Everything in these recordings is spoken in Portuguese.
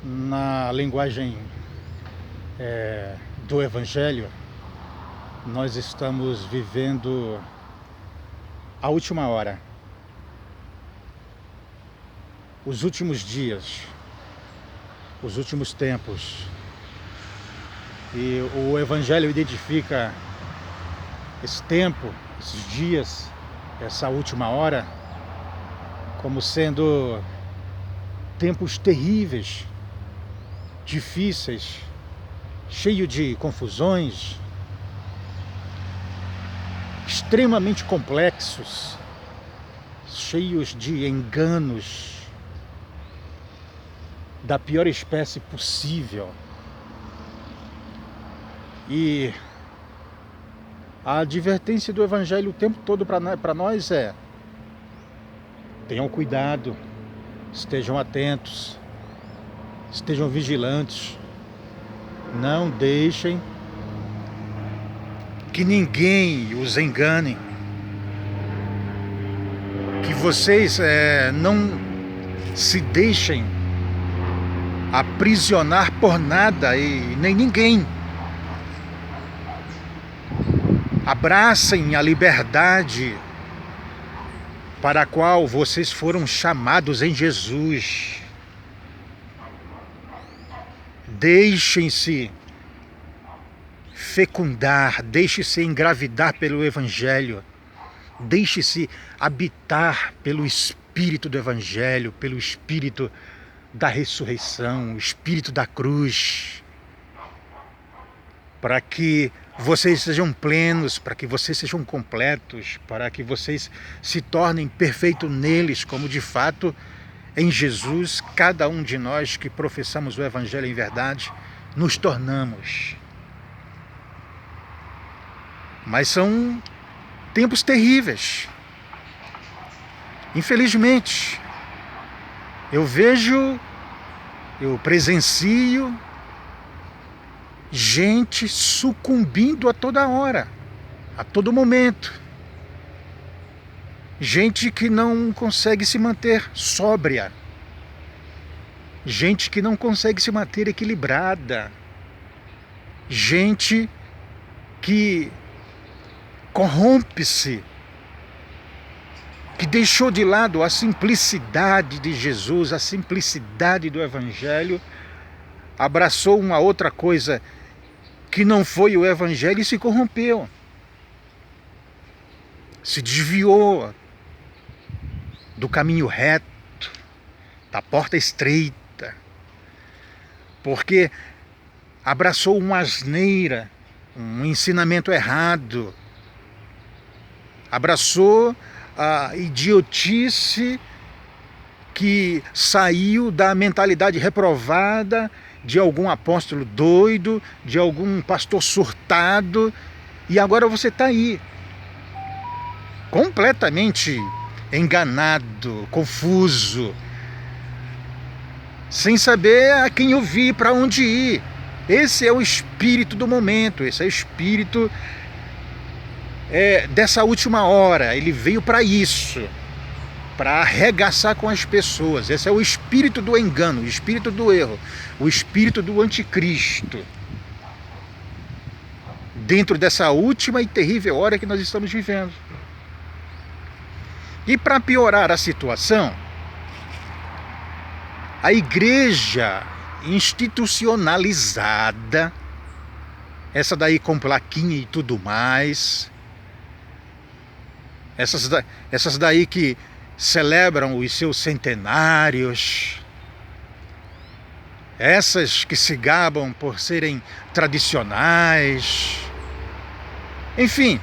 Na linguagem do Evangelho, nós estamos vivendo a última hora, os últimos dias, os últimos tempos. E o Evangelho identifica esse tempo, esses dias, essa última hora, como sendo tempos terríveis, difíceis, cheio de confusões, extremamente complexos, cheios de enganos da pior espécie possível. E a advertência do Evangelho o tempo todo para nós é: tenham cuidado, estejam atentos, estejam vigilantes, não deixem que ninguém os engane, que vocês não se deixem aprisionar por nada e nem ninguém. Abracem a liberdade para a qual vocês foram chamados em Jesus. Deixem-se fecundar, deixe-se engravidar pelo Evangelho, deixe-se habitar pelo Espírito do Evangelho, pelo Espírito da ressurreição, o Espírito da cruz, para que vocês sejam plenos, para que vocês sejam completos, para que vocês se tornem perfeitos neles, como de fato em Jesus, cada um de nós que professamos o Evangelho em verdade, nos tornamos. Mas são tempos terríveis. Infelizmente, eu presencio gente sucumbindo a toda hora, a todo momento. Gente que não consegue se manter sóbria. Gente que não consegue se manter equilibrada. Gente que corrompe-se, que deixou de lado a simplicidade de Jesus, a simplicidade do Evangelho, abraçou uma outra coisa que não foi o Evangelho e se corrompeu, se desviou do caminho reto, da porta estreita, porque abraçou uma asneira, um ensinamento errado, abraçou a idiotice que saiu da mentalidade reprovada de algum apóstolo doido, de algum pastor surtado, e agora você está aí, completamente enganado, confuso, sem saber a quem ouvir, para onde ir. Esse é o espírito do momento, esse é o espírito dessa última hora. Ele veio para isso, para arregaçar com as pessoas. Esse é o espírito do engano, o espírito do erro, o espírito do anticristo, dentro dessa última e terrível hora que nós estamos vivendo. E para piorar a situação, a igreja institucionalizada, essa daí com plaquinha e tudo mais, essas daí que celebram os seus centenários, essas que se gabam por serem tradicionais, enfim,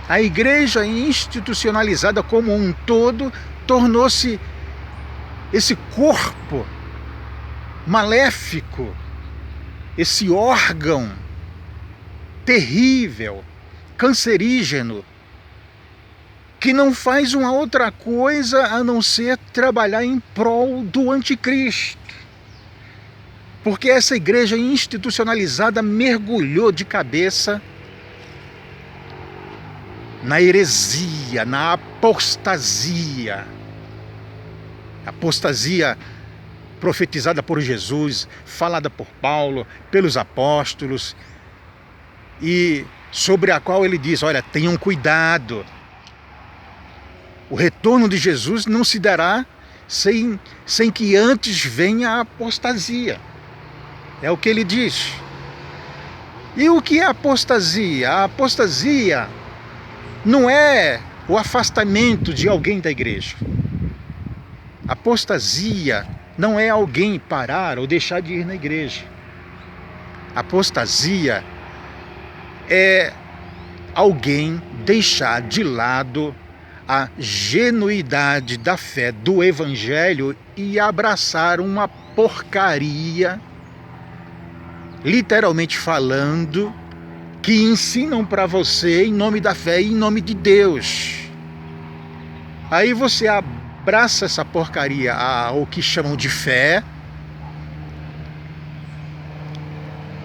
a igreja institucionalizada como um todo tornou-se esse corpo maléfico, esse órgão terrível, cancerígeno, que não faz uma outra coisa a não ser trabalhar em prol do anticristo. Porque essa igreja institucionalizada mergulhou de cabeça na heresia, na apostasia. Apostasia profetizada por Jesus, falada por Paulo, pelos apóstolos, e sobre a qual ele diz, olha, tenham cuidado. O retorno de Jesus não se dará sem que antes venha a apostasia. É o que ele diz. E o que é apostasia? A apostasia não é o afastamento de alguém da igreja. Apostasia não é alguém parar ou deixar de ir na igreja. Apostasia é alguém deixar de lado a genuidade da fé do Evangelho e abraçar uma porcaria, literalmente falando, que ensinam para você em nome da fé e em nome de Deus. Aí você abraça essa porcaria, o que chamam de fé,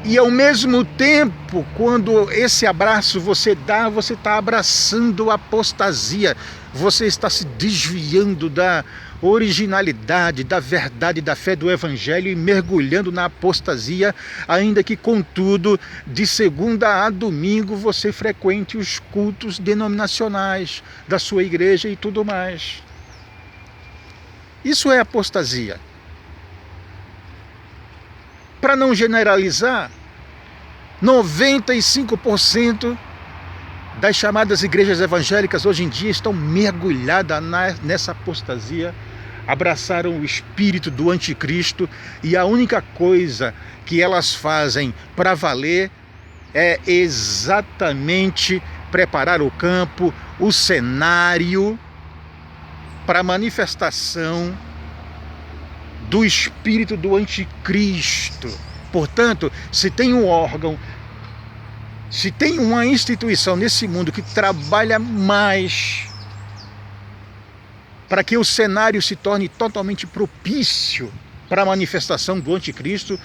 e ao mesmo tempo, quando esse abraço você dá, você está abraçando a apostasia, você está se desviando da originalidade, da verdade, da fé do Evangelho e mergulhando na apostasia, ainda que, contudo, de segunda a domingo você frequente os cultos denominacionais da sua igreja e tudo mais. Isso é apostasia. Para não generalizar, 95% das chamadas igrejas evangélicas hoje em dia estão mergulhadas nessa apostasia, abraçaram o espírito do anticristo e a única coisa que elas fazem para valer é exatamente preparar o campo, o cenário para a manifestação do espírito do anticristo. Portanto, se tem um órgão, se tem uma instituição nesse mundo que trabalha mais para que o cenário se torne totalmente propício para a manifestação do anticristo,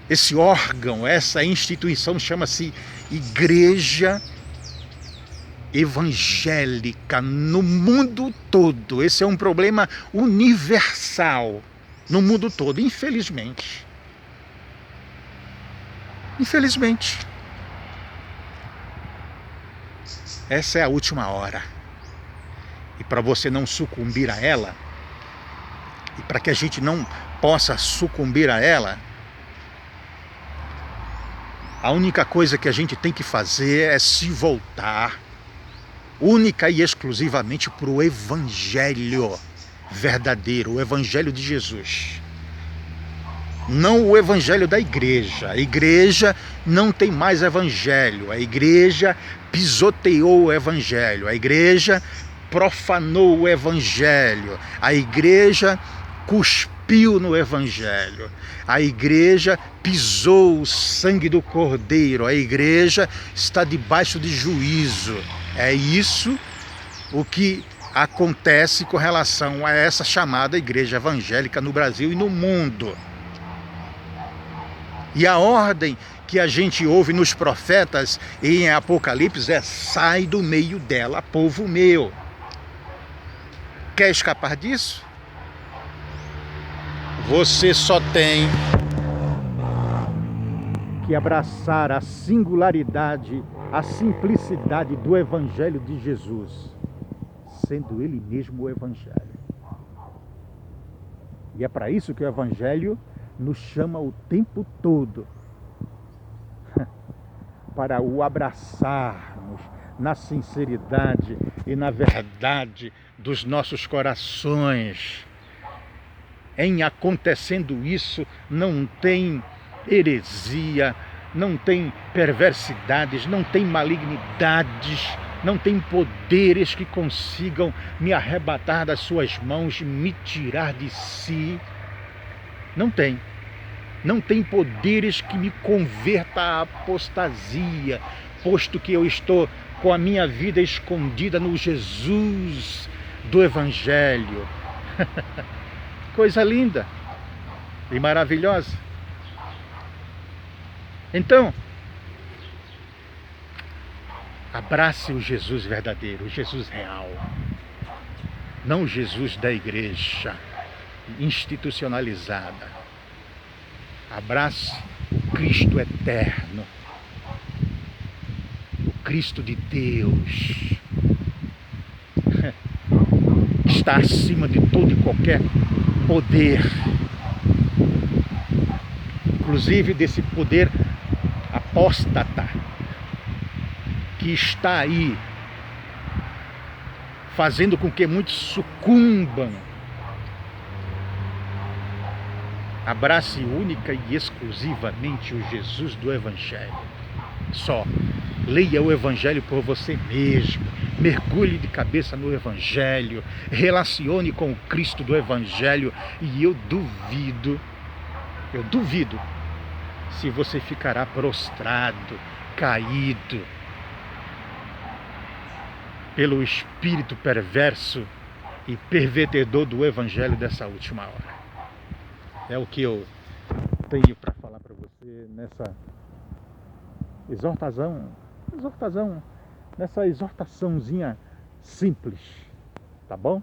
esse órgão, essa instituição chama-se Igreja Evangélica no mundo todo. Esse é um problema universal no mundo todo, infelizmente. Infelizmente. Essa é a última hora. E para você não sucumbir a ela, e para que a gente não possa sucumbir a ela, a única coisa que a gente tem que fazer é se voltar única e exclusivamente para o Evangelho verdadeiro, o Evangelho de Jesus. Não o Evangelho da igreja. A igreja não tem mais Evangelho. A igreja pisoteou o Evangelho. A igreja profanou o Evangelho. A igreja cuspiu no Evangelho. A igreja pisou o sangue do Cordeiro. A igreja está debaixo de juízo. É isso o que acontece com relação a essa chamada igreja evangélica no Brasil e no mundo. E a ordem que a gente ouve nos profetas e em Apocalipse é: sai do meio dela, povo meu. Quer escapar disso? Você só tem que abraçar a singularidade, a simplicidade do Evangelho de Jesus, sendo Ele mesmo o Evangelho. E é para isso que o Evangelho nos chama o tempo todo, para o abraçarmos na sinceridade e na verdade dos nossos corações. Em acontecendo isso, não tem heresia, não tem perversidades, não tem malignidades, não tem poderes que consigam me arrebatar das suas mãos e me tirar de si. Não tem. Não tem poderes que me converta à apostasia, posto que eu estou com a minha vida escondida no Jesus do Evangelho. Coisa linda e maravilhosa. Então, abrace o Jesus verdadeiro, o Jesus real, não o Jesus da igreja. institucionalizada. Abrace o Cristo eterno, o Cristo de Deus, que está acima de todo e qualquer poder, inclusive desse poder apóstata, que está aí fazendo com que muitos sucumbam. Abrace única e exclusivamente o Jesus do Evangelho. Só leia o Evangelho por você mesmo, mergulhe de cabeça no Evangelho, relacione com o Cristo do Evangelho e eu duvido se você ficará prostrado, caído pelo espírito perverso e pervertedor do Evangelho dessa última hora. É o que eu tenho para falar para você nessa exortaçãozinha simples, tá bom?